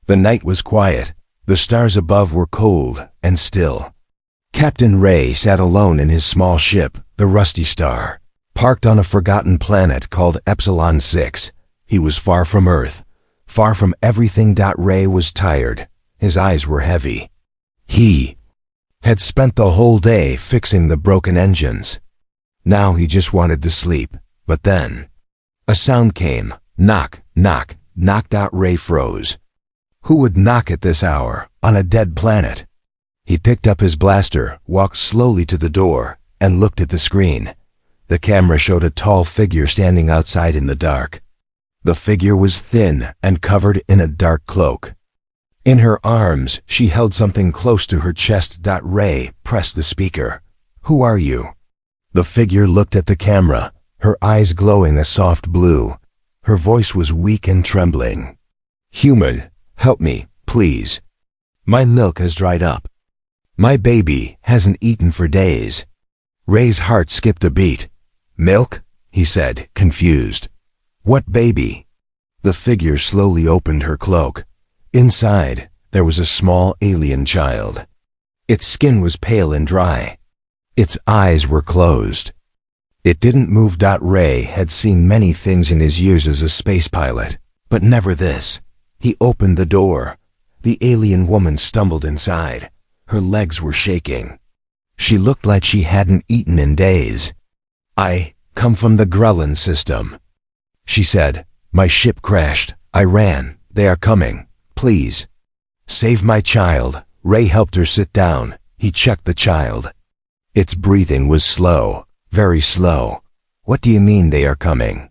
The night was quiet. The stars above were cold and still. Captain Ray sat alone in his small ship, the Rusty Star, parked on a forgotten planet called Epsilon 6. He was far from Earth, far from everything. Ray was tired. His eyes were heavy. He had spent the whole day fixing the broken engines. Now he just wanted to sleep. But then a sound came. Knock, knock, knocked out. Ray froze. Who would knock at this hour, on a dead planet? He picked up his blaster, walked slowly to the door, and looked at the screen. The camera showed a tall figure standing outside in the dark. The figure was thin and covered in a dark cloak. In her arms, she held something close to her chest. Ray pressed the speaker. "Who are you?" The figure looked at the camera, her eyes glowing a soft blue. Her voice was weak and trembling. "Human, help me, please. My milk has dried up. My baby hasn't eaten for days." Ray's heart skipped a beat. "Milk?" he said, confused. "What baby?" The figure slowly opened her cloak. Inside, there was a small alien child. Its skin was pale and dry. Its eyes were closed. It didn't move. Ray had seen many things in his years as a space pilot, but never this. He opened the door. The alien woman stumbled inside. Her legs were shaking. She looked like she hadn't eaten in days. "I come from the Grelin system," she said. "My ship crashed. I ran. They are coming. Please, save my child." Ray helped her sit down. He checked the child. Its breathing was slow, very slow. "What do you mean they are coming?"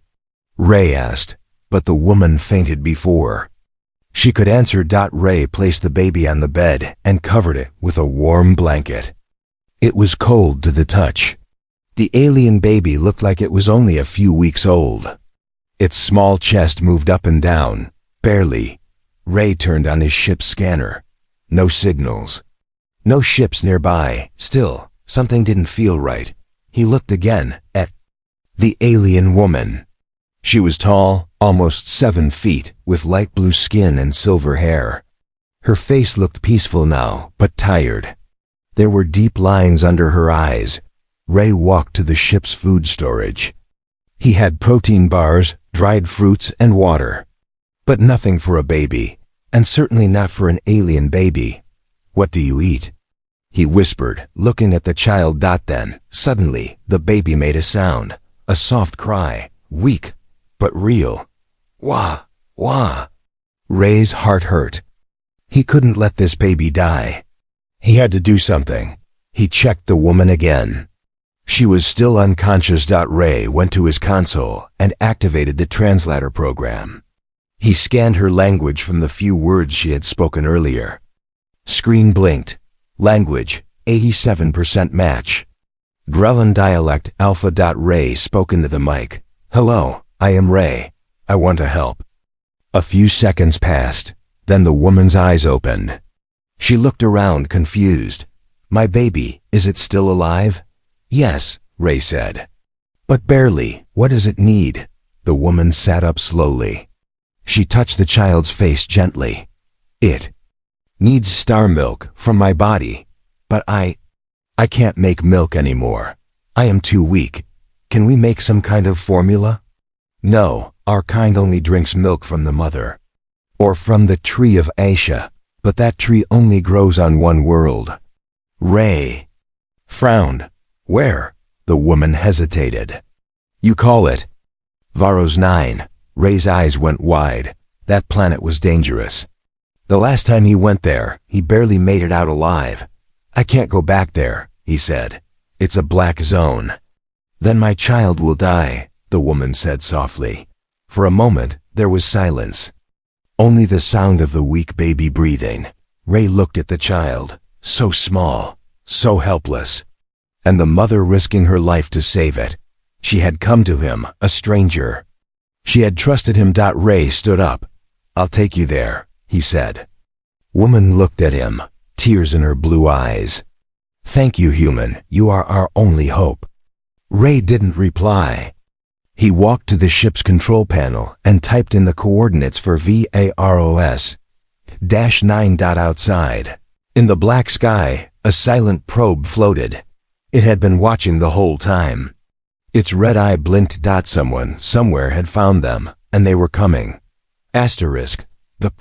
Ray asked, but the woman fainted before she could answer. Ray placed the baby on the bed and covered it with a warm blanket. It was cold to the touch. The alien baby looked like it was only a few weeks old. Its small chest moved up and down, barely. Ray turned on his ship's scanner. No signals. No ships nearby. Still, something didn't feel right. He looked again at the alien woman. She was tall, almost 7 feet, with light blue skin and silver hair. Her face looked peaceful now, but tired. There were deep lines under her eyes. Ray walked to the ship's food storage. He had protein bars, dried fruits, and water. But nothing for a baby, and certainly not for an alien baby. "What do you eat?" he whispered, looking at the child. Then, suddenly, the baby made a sound, a soft cry, weak, but real. "Wah, wah." Ray's heart hurt. He couldn't let this baby die. He had to do something. He checked the woman again. She was still unconscious. Ray went to his console and activated the translator program. He scanned her language from the few words she had spoken earlier. Screen blinked. Language, 87% match. Grelin dialect Alpha. Ray spoke into the mic. "Hello, I am Ray. I want to help." A few seconds passed. Then the woman's eyes opened. She looked around, confused. "My baby, is it still alive?" "Yes," Ray said. "But barely. What does it need?" The woman sat up slowly. She touched the child's face gently. "It needs star milk from my body. But I can't make milk anymore. I am too weak. Can we make some kind of formula?" "No, our kind only drinks milk from the mother. Or from the tree of Asia. But that tree only grows on one world." Ray frowned. "Where?" The woman hesitated. "You call it Varos 9. Ray's eyes went wide. That planet was dangerous. The last time he went there, he barely made it out alive. "I can't go back there," he said. "It's a black zone." "Then my child will die," the woman said softly. For a moment, there was silence. Only the sound of the weak baby breathing. Ray looked at the child, so small, so helpless. And the mother risking her life to save it. She had come to him, a stranger. She had trusted him. Ray stood up. "I'll take you there," he said. Woman looked at him, tears in her blue eyes. "Thank you, human. You are our only hope." Ray didn't reply. He walked to the ship's control panel and typed in the coordinates for VAROS. -9. Outside, in the black sky, a silent probe floated. It had been watching the whole time. Its red eye blinked. Someone, somewhere had found them, and they were coming. The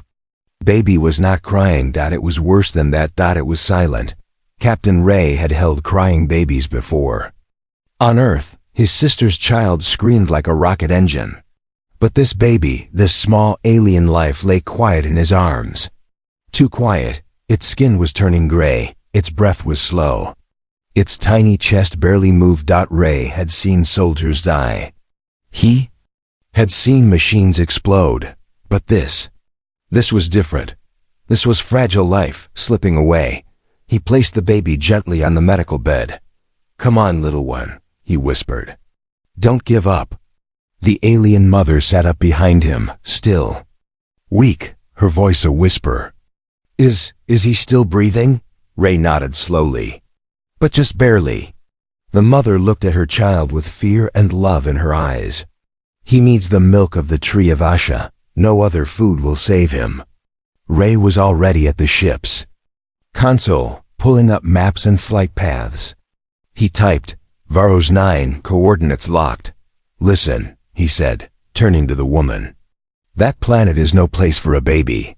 baby was not crying. It was worse than that. It was silent. Captain Ray had held crying babies before. On Earth, his sister's child screamed like a rocket engine. But this baby, this small alien life, lay quiet in his arms. Too quiet. Its skin was turning gray. Its breath was slow. Its tiny chest barely moved. Ray had seen soldiers die. He had seen machines explode. But this was different. This was fragile life, slipping away. He placed the baby gently on the medical bed. "Come on, little one," he whispered. "Don't give up." The alien mother sat up behind him, still. Weak, her voice a whisper. Is he still breathing?" Ray nodded slowly. "But just barely." The mother looked at her child with fear and love in her eyes. "He needs the milk of the tree of Asha. No other food will save him." Ray was already at the ship's console, pulling up maps and flight paths. He typed, "Varos 9, coordinates locked." "Listen," he said, turning to the woman. "That planet is no place for a baby.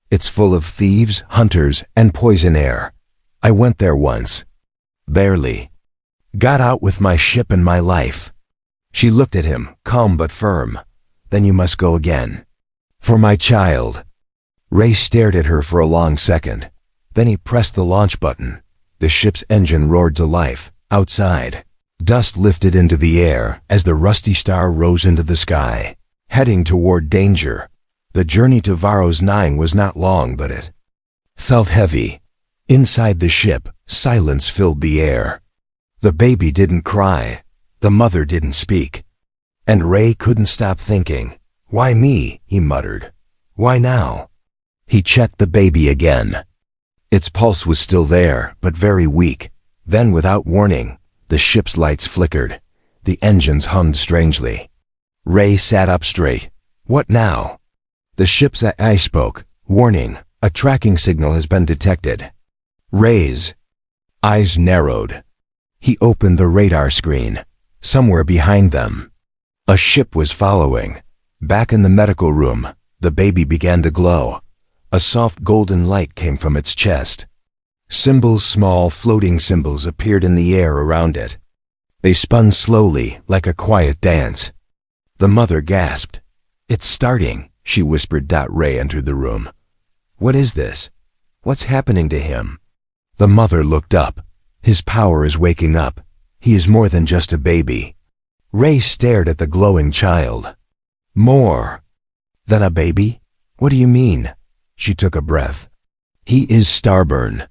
It's full of thieves, hunters, and poison air. I went there once. Barely. Got out with my ship and my life." She looked at him, calm but firm. "Then you must go again. For my child." Ray stared at her for a long second. Then he pressed the launch button. The ship's engine roared to life. Outside, dust lifted into the air as the rusty star rose into the sky, heading toward danger. The journey to Varos 9 was not long, but it felt heavy. Inside the ship, silence filled the air. The baby didn't cry. The mother didn't speak. And Ray couldn't stop thinking. "Why me?" he muttered. "Why now?" He checked the baby again. Its pulse was still there, but very weak. Then, without warning, the ship's lights flickered. The engines hummed strangely. Ray sat up straight. "What now?" The ship's AI spoke. "Warning, a tracking signal has been detected." Ray's eyes narrowed. He opened the radar screen. Somewhere behind them, a ship was following. Back in the medical room, the baby began to glow. A soft golden light came from its chest. Symbols, small floating symbols, appeared in the air around it. They spun slowly, like a quiet dance. The mother gasped. "It's starting," she whispered. Ray entered the room. "What is this? What's happening to him?" The mother looked up. "His power is waking up. He is more than just a baby." Ray stared at the glowing child. "More than a baby? What do you mean?" She took a breath. "He is starborn.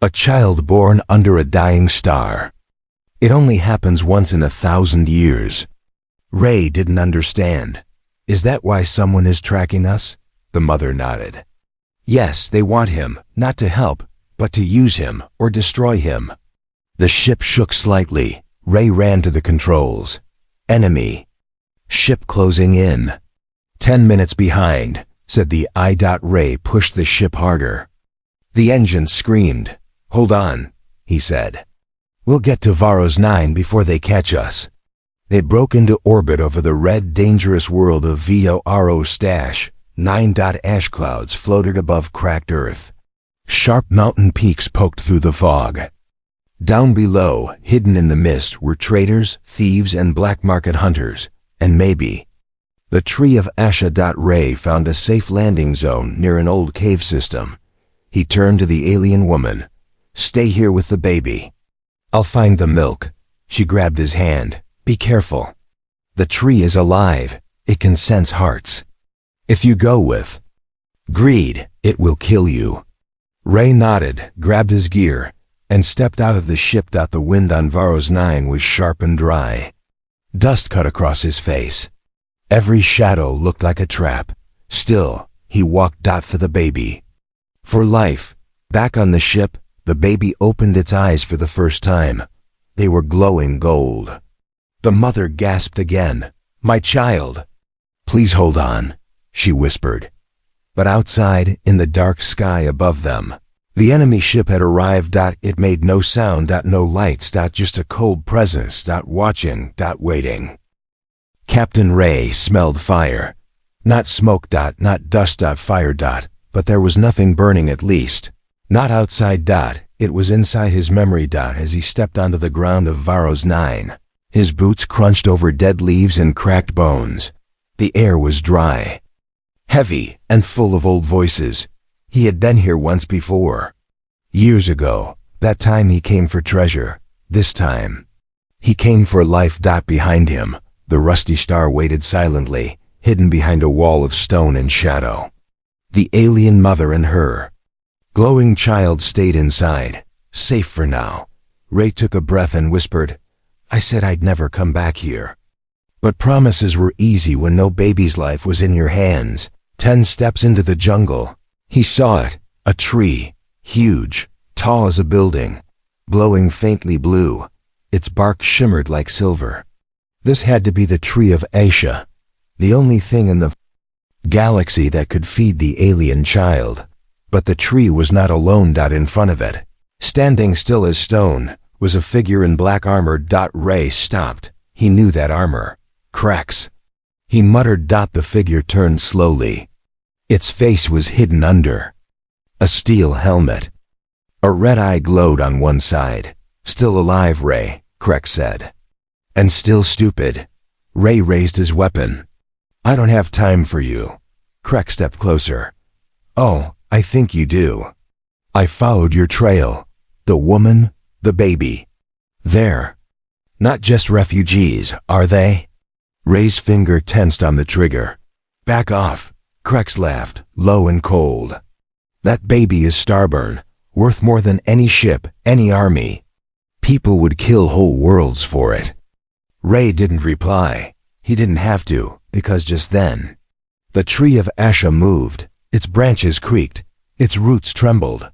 A child born under a dying star. It only happens once in 1,000 years." Ray didn't understand. "Is that why someone is tracking us?" The mother nodded. "Yes, they want him, not to help, but to use him or destroy him." The ship shook slightly. Ray ran to the controls. "Enemy ship closing in." 10 minutes behind, said the I. Ray pushed the ship harder. The engine screamed. "Hold on," he said. "We'll get to Varos 9 before they catch us." They broke into orbit over the red, dangerous world of Varo-9. 9. Ash clouds floated above cracked earth. Sharp mountain peaks poked through the fog. Down below, hidden in the mist, were traders, thieves, and black market hunters, and maybe the tree of Asha. Ray found a safe landing zone near an old cave system. He turned to the alien woman. "Stay here with the baby. I'll find the milk." She grabbed his hand. "Be careful. The tree is alive. It can sense hearts. If you go with greed, it will kill you." Ray nodded, grabbed his gear, and stepped out of the ship. The wind on Varos 9 was sharp and dry. Dust cut across his face. Every shadow looked like a trap. Still, he walked. For the baby. For life. Back on the ship, the baby opened its eyes for the first time. They were glowing gold. The mother gasped again. "My child." "Please hold on," she whispered. But outside, in the dark sky above them, the enemy ship had arrived. It made no sound. No lights. Just a cold presence. Watching. Waiting. Captain Ray smelled fire. Not smoke. Not dust. Fire. But there was nothing burning, at least. Not outside. It was inside his memory. As he stepped onto the ground of Varro's 9. His boots crunched over dead leaves and cracked bones. The air was dry, heavy, and full of old voices. He had been here once before. Years ago. That time he came for treasure. This time, he came for life. Behind him, the rusty star waited silently, hidden behind a wall of stone and shadow. The alien mother and her glowing child stayed inside, safe for now. Ray took a breath and whispered, "I said I'd never come back here." But promises were easy when no baby's life was in your hands. 10 steps into the jungle, he saw it, a tree, huge, tall as a building, glowing faintly blue. Its bark shimmered like silver. This had to be the tree of Asia, the only thing in the galaxy that could feed the alien child. But the tree was not alone. In front of it, standing still as stone, was a figure in black armor. Ray stopped. He knew that armor. Cracks. He muttered. The figure turned slowly. Its face was hidden under a steel helmet. A red eye glowed on one side. "Still alive, Ray," Crek said. "And still stupid." Ray raised his weapon. "I don't have time for you." Crek stepped closer. "Oh, I think you do. I followed your trail. The woman, the baby. They're not just refugees, are they?" Ray's finger tensed on the trigger. "Back off," Krex laughed, low and cold. "That baby is Starburn, worth more than any ship, any army. People would kill whole worlds for it." Ray didn't reply. He didn't have to, because just then, the tree of Asha moved. Its branches creaked. Its roots trembled.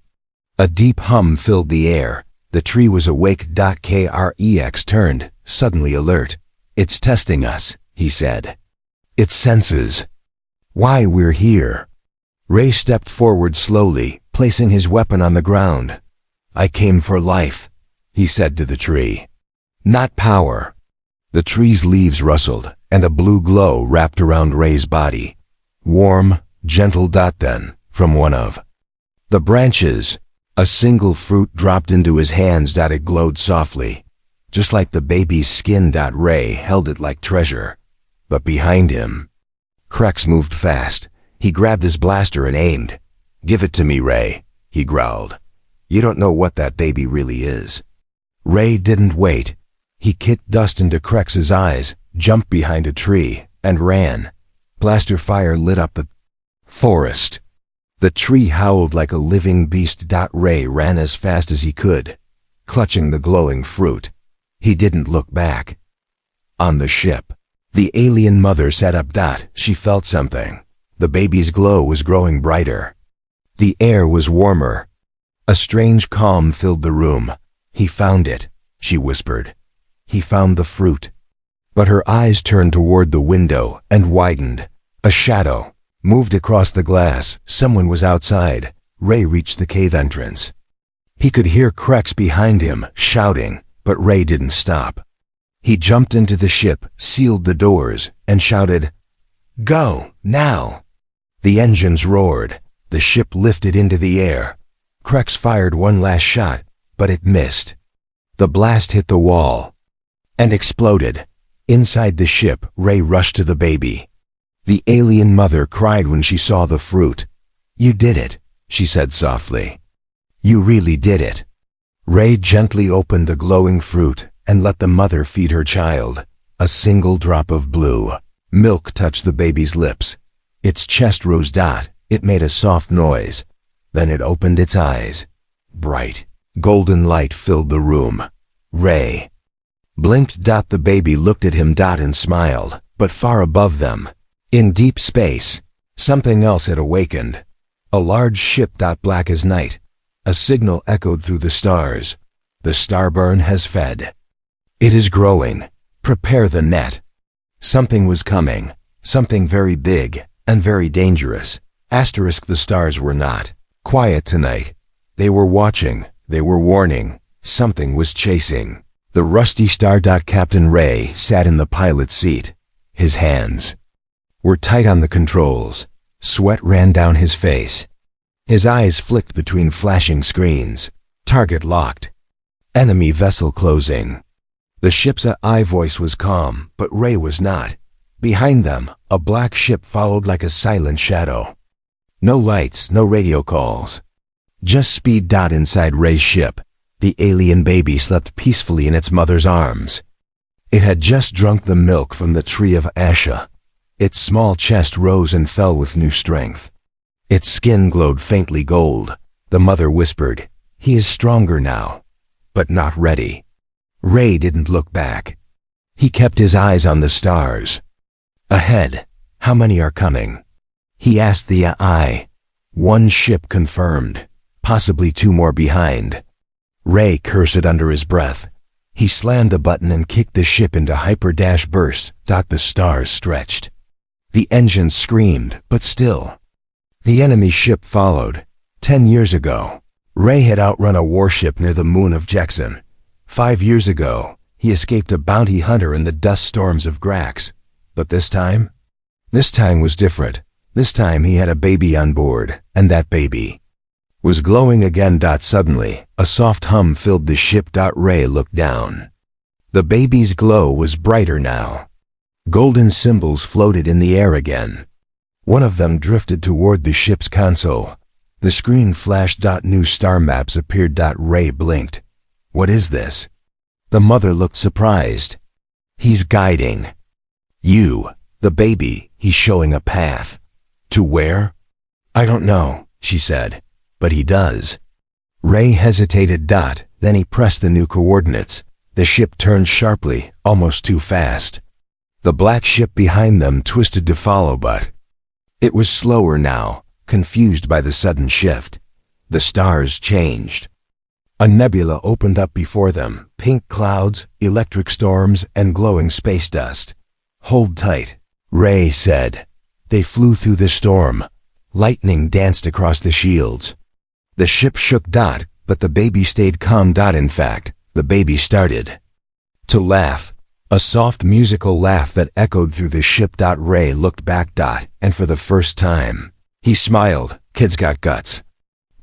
A deep hum filled the air. The tree was awake. Krex turned, suddenly alert. "It's testing us," he said. "It senses why we're here." Ray stepped forward slowly, placing his weapon on the ground. "I came for life," he said to the tree. "Not power." The tree's leaves rustled, and a blue glow wrapped around Ray's body. Warm, gentle. Then, from one of the branches, a single fruit dropped into his hands. It glowed softly, just like the baby's skin. Ray held it like treasure. But behind him, Krex moved fast. He grabbed his blaster and aimed. "Give it to me, Ray," he growled. "You don't know what that baby really is." Ray didn't wait. He kicked dust into Krex's eyes, jumped behind a tree, and ran. Blaster fire lit up the forest. The tree howled like a living beast. Ray ran as fast as he could, clutching the glowing fruit. He didn't look back. On the ship, the alien mother sat up. She felt something. The baby's glow was growing brighter. The air was warmer. A strange calm filled the room. "He found it," she whispered. "He found the fruit." But her eyes turned toward the window and widened. A shadow moved across the glass. Someone was outside. Ray reached the cave entrance. He could hear Krex behind him, shouting, but Ray didn't stop. He jumped into the ship, sealed the doors, and shouted, "Go, now!" The engines roared. The ship lifted into the air. Krex fired one last shot, but it missed. The blast hit the wall and exploded. Inside the ship, Ray rushed to the baby. The alien mother cried when she saw the fruit. "You did it," she said softly. "You really did it." Ray gently opened the glowing fruit and let the mother feed her child. A single drop of blue milk touched the baby's lips. Its chest rose. It made a soft noise. Then it opened its eyes. Bright, golden light filled the room. Ray blinked. The baby looked at him. And smiled. But far above them, in deep space, something else had awakened. A large ship. Black as night. A signal echoed through the stars. "The Starburn has fed. It is growing. Prepare the net." Something was coming. Something very big and very dangerous. Asterisk the stars were not quiet tonight. They were watching, they were warning, something was chasing. The rusty star. Captain Ray sat in the pilot's seat. His hands were tight on the controls. Sweat ran down his face. His eyes flicked between flashing screens. Target locked. Enemy vessel closing. The ship's AI voice was calm, but Ray was not. Behind them, a black ship followed like a silent shadow. No lights, no radio calls. Just speed. Inside Ray's ship, the alien baby slept peacefully in its mother's arms. It had just drunk the milk from the tree of Asha. Its small chest rose and fell with new strength. Its skin glowed faintly gold. The mother whispered, "He is stronger now." But not ready. Ray didn't look back. He kept his eyes on the stars. Ahead, how many are coming? He asked the AI. One ship confirmed, possibly two more behind. Ray cursed under his breath. He slammed a button and kicked the ship into hyper-dash bursts. The stars stretched. The engines screamed, but still. The enemy ship followed. 10 years ago, Ray had outrun a warship near the moon of Jexen. 5 years ago, he escaped a bounty hunter in the dust storms of Grax. But this time was different. This time he had a baby on board, and that baby was glowing again. Suddenly, a soft hum filled the ship. Ray looked down. The baby's glow was brighter now. Golden symbols floated in the air again. One of them drifted toward the ship's console. The screen flashed. New star maps appeared. Ray blinked. What is this? The mother looked surprised. He's guiding you, the baby. He's showing a path. To where? I don't know, she said. But he does. Ray hesitated. Then he pressed the new coordinates. The ship turned sharply, almost too fast. The black ship behind them twisted to follow, but it was slower now, confused by the sudden shift. The stars changed. A nebula opened up before them, pink clouds, electric storms, and glowing space dust. Hold tight, Ray said. They flew through the storm. Lightning danced across the shields. The ship shook. But the baby stayed calm. In fact, the baby started to laugh. A soft musical laugh that echoed through the ship. Ray looked back. And for the first time, he smiled. Kids got guts.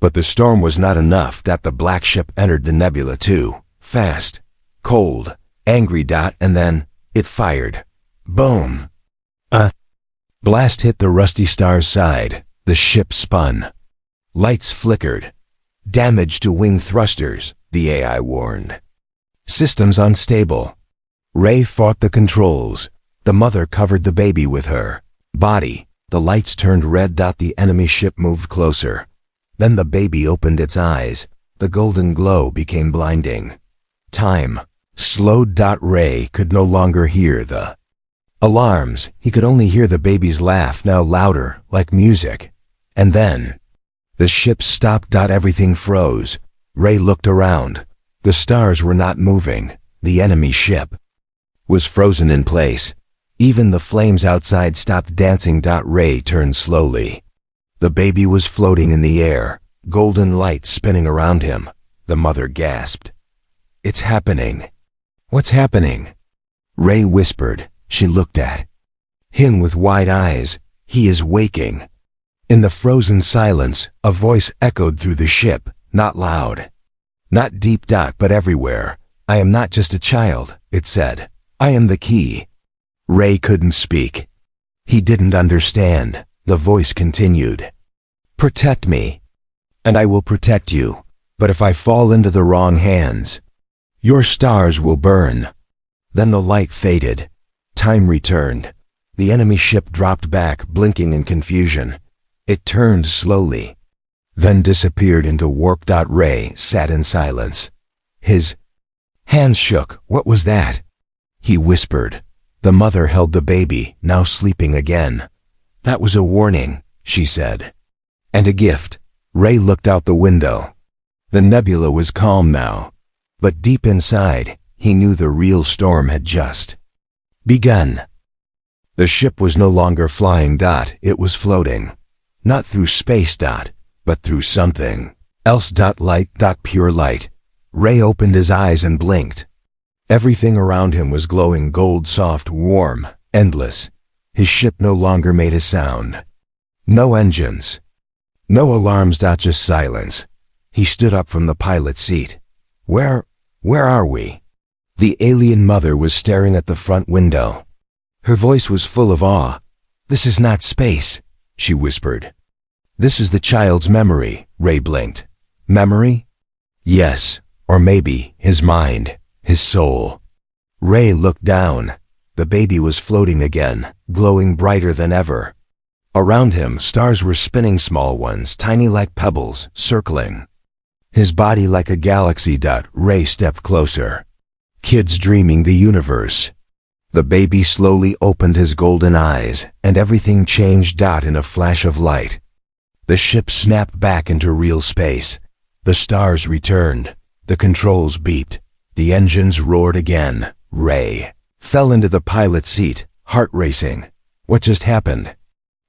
But the storm was not enough. The black ship entered the nebula too. Fast, cold, angry. And then, it fired. Boom. A blast hit the rusty star's side. The ship spun. Lights flickered. Damage to wing thrusters, the AI warned. Systems unstable. Ray fought the controls. The mother covered the baby with her body. The lights turned red. The enemy ship moved closer. Then the baby opened its eyes. The golden glow became blinding. Time slowed. Ray could no longer hear the alarms. He could only hear the baby's laugh, now louder, like music. And then the ship stopped. Everything froze. Ray looked around. The stars were not moving. The enemy ship was frozen in place. Even the flames outside stopped dancing. Ray turned slowly. The baby was floating in the air, golden light spinning around him. The mother gasped. It's happening. What's happening? Ray whispered. She looked at him with wide eyes. He is waking. In the frozen silence, a voice echoed through the ship, not loud, not deep. But everywhere. I am not just a child, it said. I am the key. Ray couldn't speak. He didn't understand. The voice continued. Protect me, and I will protect you. But if I fall into the wrong hands, your stars will burn. Then the light faded. Time returned. The enemy ship dropped back, blinking in confusion. It turned slowly, then disappeared into warp. Ray sat in silence. His hands shook. What was that? He whispered. The mother held the baby, now sleeping again. That was a warning, she said. And a gift. Ray looked out the window. The nebula was calm now. But deep inside, he knew the real storm had just begun. The ship was no longer flying. It was floating. Not through space. But through something else. Light. Pure light. Ray opened his eyes and blinked. Everything around him was glowing gold, soft, warm, endless. His ship no longer made a sound. No engines. No alarms. Just silence. He stood up from the pilot's seat. Where are we? The alien mother was staring at the front window. Her voice was full of awe. This is not space, she whispered. This is the child's memory. Ray blinked. Memory? Yes, or maybe his mind, his soul. Ray looked down. The baby was floating again, glowing brighter than ever. Around him, stars were spinning, small ones, tiny like pebbles, circling. His body like a galaxy. Ray stepped closer. Kids dreaming the universe. The baby slowly opened his golden eyes, and everything changed. In a flash of light, the ship snapped back into real space. The stars returned. The controls beeped. The engines roared again. Ray fell into the pilot's seat, heart racing. What just happened?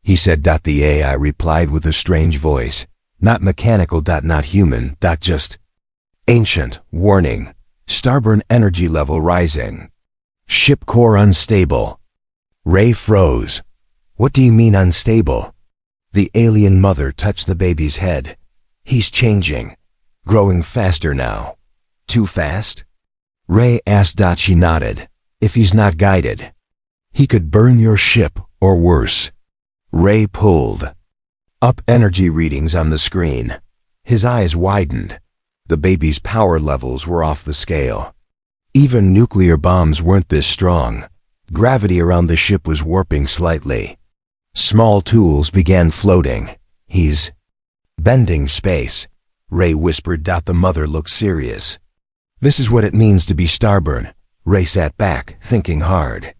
He said. The AI replied with a strange voice. Not mechanical. Not human. Just ancient. Warning. Starburn energy level rising. Ship core unstable. Ray froze. What do you mean unstable? The alien mother touched the baby's head. He's changing. Growing faster now. Too fast? Ray asked. She nodded. If he's not guided, he could burn your ship, or worse. Ray pulled up energy readings on the screen. His eyes widened. The baby's power levels were off the scale. Even nuclear bombs weren't this strong. Gravity around the ship was warping slightly. Small tools began floating. He's bending space, Ray whispered. The mother looked serious. This is what it means to be starburn. Ray sat back, thinking hard.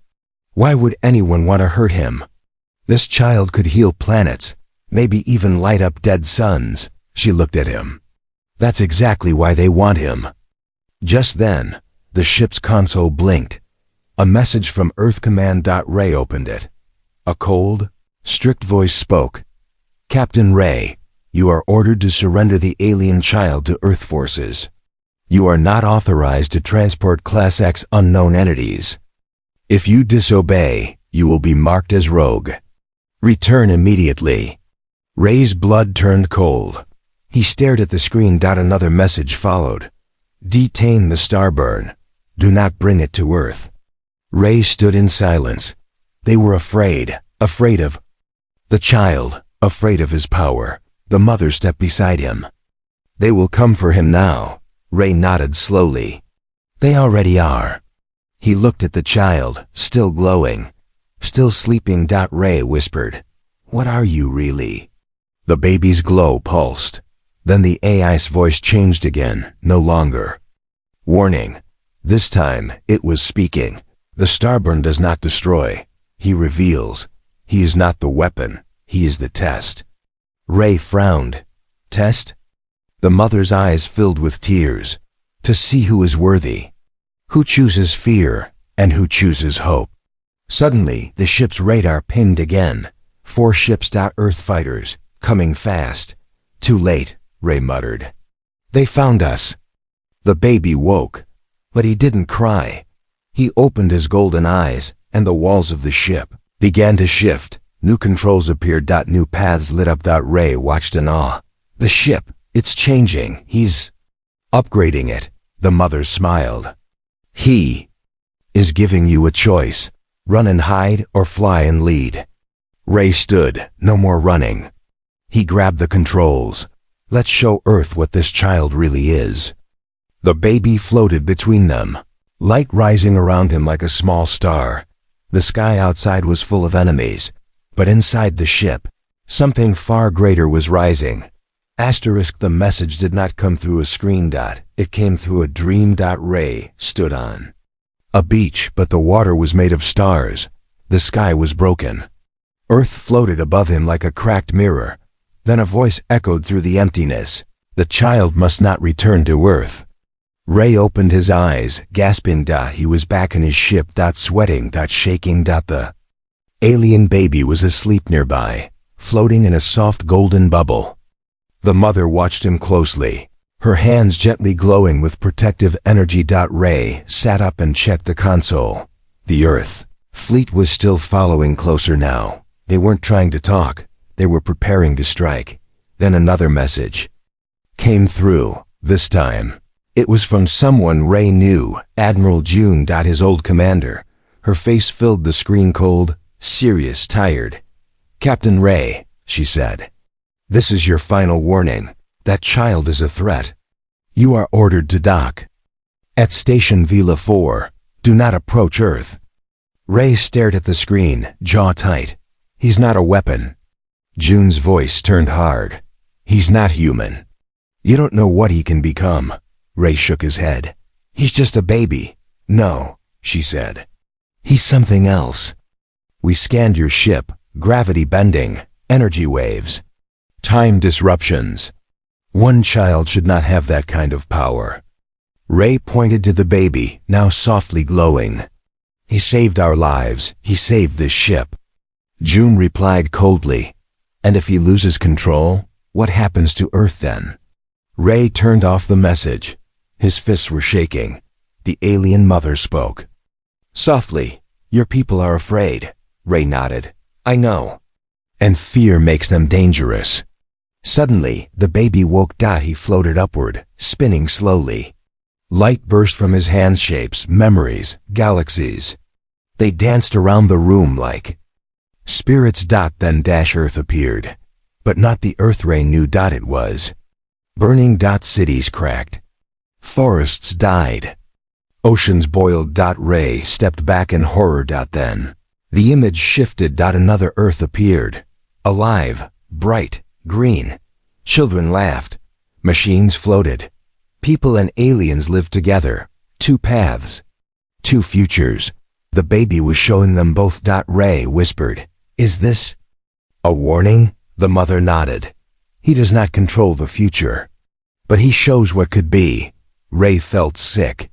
Why would anyone want to hurt him? This child could heal planets, maybe even light up dead suns. She looked at him. That's exactly why they want him. Just then, the ship's console blinked. A message from Earth Command. Ray opened it. A cold, strict voice spoke. Captain Ray, you are ordered to surrender the alien child to Earth forces. You are not authorized to transport Class X unknown entities. If you disobey, you will be marked as rogue. Return immediately. Ray's blood turned cold. He stared at the screen. Another message followed. Detain the starburn. Do not bring it to Earth. Ray stood in silence. They were afraid of the child, afraid of his power. The mother stepped beside him. They will come for him now. Ray nodded slowly. They already are. He looked at the child, still glowing, still sleeping. Ray whispered, What are you really? The baby's glow pulsed. Then the AI's voice changed again, no longer. Warning. This time, it was speaking. The starburn does not destroy. He reveals. He is not the weapon. He is the test. Ray frowned. Test? The mother's eyes filled with tears. To see who is worthy. Who chooses fear, and who chooses hope. Suddenly, the ship's radar pinged again. 4 ships. Earth fighters, coming fast. Too late, Ray muttered. They found us. The baby woke. But he didn't cry. He opened his golden eyes, and the walls of the ship began to shift. New controls appeared. New paths lit up. Ray watched in awe. The ship, it's changing. He's upgrading it. The mother smiled. He is giving you a choice. Run and hide, or fly and lead. Ray stood. No more running. He grabbed the controls. Let's show Earth what this child really is. The baby floated between them, light rising around him like a small star. The sky outside was full of enemies, but inside the ship, something far greater was rising. Asterisk. The message did not come through a screen. It came through a dream. Ray stood on a beach, but the water was made of stars. The sky was broken. Earth floated above him like a cracked mirror. Then a voice echoed through the emptiness. The child must not return to Earth. Ray opened his eyes, gasping. He was back in his ship. Sweating. Shaking. The alien baby was asleep nearby, floating in a soft golden bubble. The mother watched him closely, her hands gently glowing with protective energy. Ray sat up and checked the console. The Earth fleet was still following closer now. They weren't trying to talk, they were preparing to strike. Then another message came through. This time, it was from someone Ray knew, Admiral June. His old commander. Her face filled the screen, cold, serious, tired. "Captain Ray," she said, "this is your final warning. That child is a threat. You are ordered to dock at Station Vila 4. Do not approach Earth." Ray stared at the screen, jaw tight. "He's not a weapon." June's voice turned hard. "He's not human. You don't know what he can become." Ray shook his head. "He's just a baby." "No," she said. "He's something else. We scanned your ship, gravity bending, energy waves, time disruptions. One child should not have that kind of power." Ray pointed to the baby, now softly glowing. "He saved our lives. He saved this ship." June replied coldly, "And if he loses control, what happens to Earth then?" Ray turned off the message. His fists were shaking. The alien mother spoke. Softly, "Your people are afraid." Ray nodded. "I know. And fear makes them dangerous." Suddenly, the baby woke. He floated upward, spinning slowly. Light burst from his hand, shapes, memories, galaxies. They danced around the room like spirits. Then Earth appeared. But not the Earth Ray knew. It was burning. Cities cracked. Forests died. Oceans boiled. Ray stepped back in horror. Then the image shifted. Another Earth appeared. Alive, bright, green. Children laughed. Machines floated. People and aliens lived together. Two paths. Two futures. The baby was showing them both. Ray whispered, "Is this a warning?" The mother nodded. "He does not control the future, but he shows what could be." Ray felt sick.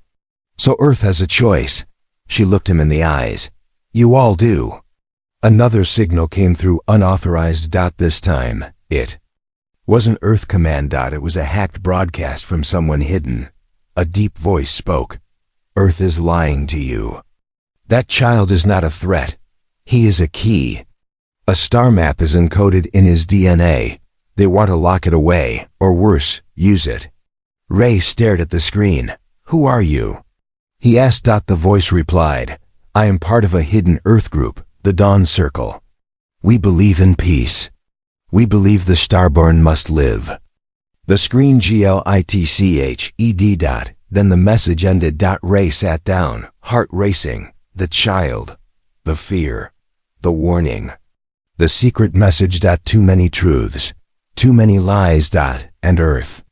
"So Earth has a choice." She looked him in the eyes. "You all do." Another signal came through, unauthorized. This time, it wasn't Earth Command. It was a hacked broadcast from someone hidden. A deep voice spoke. "Earth is lying to you. That child is not a threat. He is a key. A star map is encoded in his DNA. They want to lock it away, or worse, use it." Ray stared at the screen. "Who are you?" he asked. The voice replied, "I am part of a hidden Earth group, the Dawn Circle. We believe in peace. We believe the Starborn must live." The screen glitched. Then the message ended. Ray sat down, heart racing. The child. The fear. The warning. The secret message. Too many truths. Too many lies. And Earth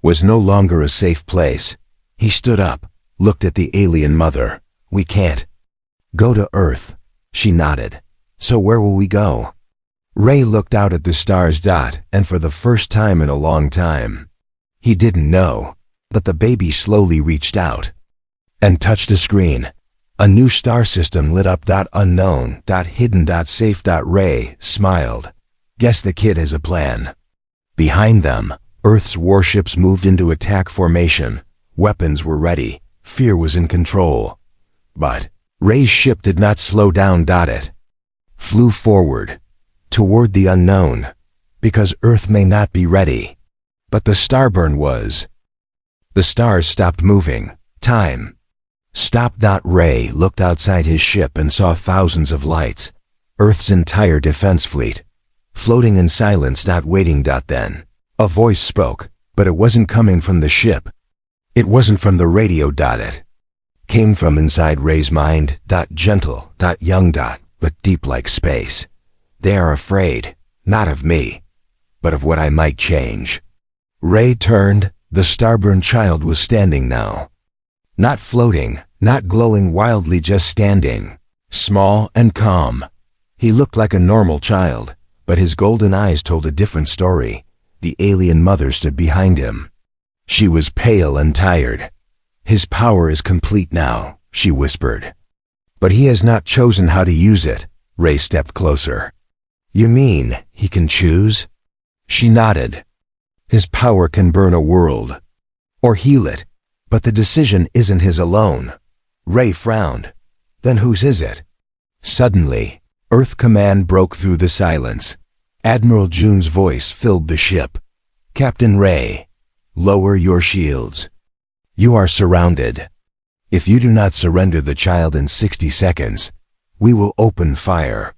was no longer a safe place. He stood up, looked at the alien mother. "We can't go to Earth." She nodded. "So where will we go?" Ray looked out at the stars. And for the first time in a long time, he didn't know. But the baby slowly reached out and touched a screen. A new star system lit up. Unknown. Hidden. Safe. Ray smiled. "Guess the kid has a plan." Behind them, Earth's warships moved into attack formation. Weapons were ready. Fear was in control. But Ray's ship did not slow down. It flew forward, toward the unknown, because Earth may not be ready. But the Starburn was. The stars stopped moving. Time stopped. Ray looked outside his ship and saw thousands of lights. Earth's entire defense fleet, floating in silence. Waiting. Then a voice spoke, but it wasn't coming from the ship. It wasn't from the radio. It came from inside Ray's mind. Gentle. Young. But deep like space. "They are afraid, not of me, but of what I might change." Ray turned. The Starburn child was standing now. Not floating, not glowing wildly, just standing. Small and calm. He looked like a normal child, but his golden eyes told a different story. The alien mother stood behind him. She was pale and tired. "His power is complete now," she whispered. "But he has not chosen how to use it." Ray stepped closer. You mean he can choose? She nodded. His power can burn a world. Or heal it. But the decision isn't his alone. Ray frowned. Then whose is it? Suddenly, Earth Command broke through the silence. Admiral June's voice filled the ship. Captain Ray, lower your shields. You are surrounded. If you do not surrender the child in 60 seconds, we will open fire.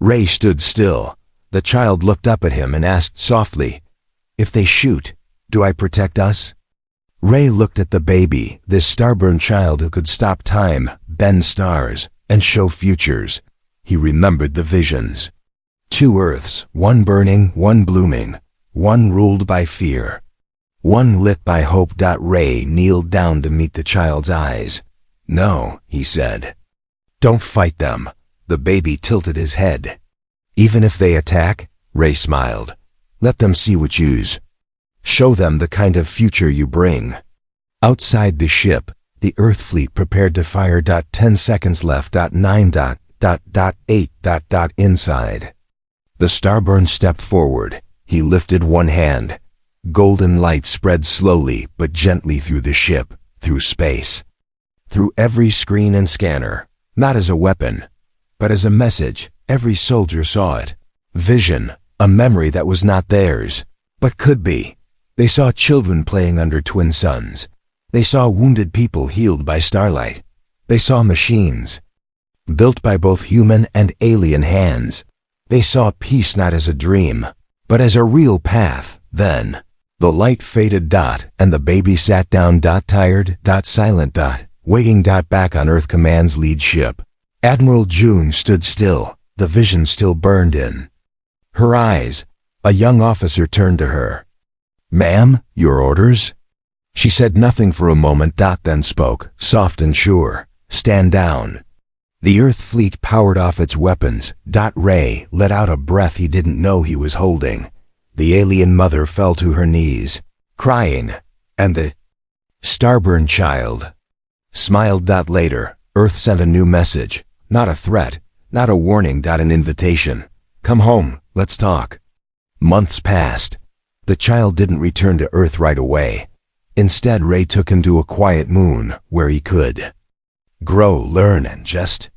Ray stood still. The child looked up at him and asked softly, If they shoot, do I protect us? Ray looked at the baby, this starborn child who could stop time, bend stars, and show futures. He remembered the visions. 2 Earths, one burning, one blooming, one ruled by fear, one lit by hope. Ray kneeled down to meet the child's eyes. No, he said. Don't fight them. The baby tilted his head. Even if they attack, Ray smiled. Let them see what you's. Show them the kind of future you bring. Outside the ship, the Earth fleet prepared to fire. 10 seconds left. 9. 8. Inside. The starburn stepped forward. He lifted one hand. Golden light spread slowly but gently through the ship, through space. Through every screen and scanner, not as a weapon, but as a message. Every soldier saw it. Vision, a memory that was not theirs, but could be. They saw children playing under twin suns. They saw wounded people healed by starlight. They saw machines, built by both human and alien hands. They saw peace not as a dream, but as a real path. Then, the light faded. And the baby sat down. Tired. Silent. Waiting. Back on Earth Command's lead ship. Admiral June stood still. The vision still burned in her eyes. A young officer turned to her. Ma'am, your orders? She said nothing for a moment. Then spoke, soft and sure. Stand down. The Earth fleet powered off its weapons. Ray let out a breath he didn't know he was holding. The alien mother fell to her knees, crying, and the starburn child smiled. Later, Earth sent a new message. Not a threat, not a warning. An invitation. Come home, let's talk. Months passed. The child didn't return to Earth right away. Instead, Ray took him to a quiet moon where he could grow, learn, and just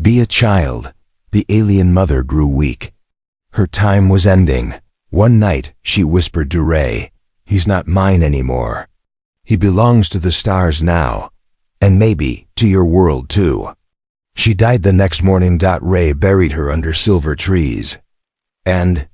be a child. The alien mother grew weak. Her time was ending. One night, she whispered to Ray, He's not mine anymore. He belongs to the stars now. And maybe to your world too. She died the next morning. Ray buried her under silver trees. And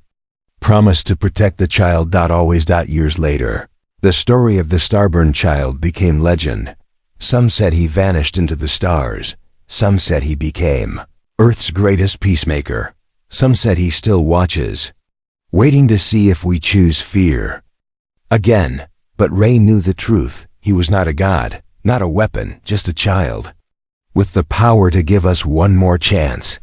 promised to protect the child. Always. Years later, the story of the starburn child became legend. Some said he vanished into the stars. Some said he became Earth's greatest peacemaker. Some said he still watches, waiting to see if we choose fear again. But Ray knew the truth. He was not a god, not a weapon, just a child, with the power to give us one more chance.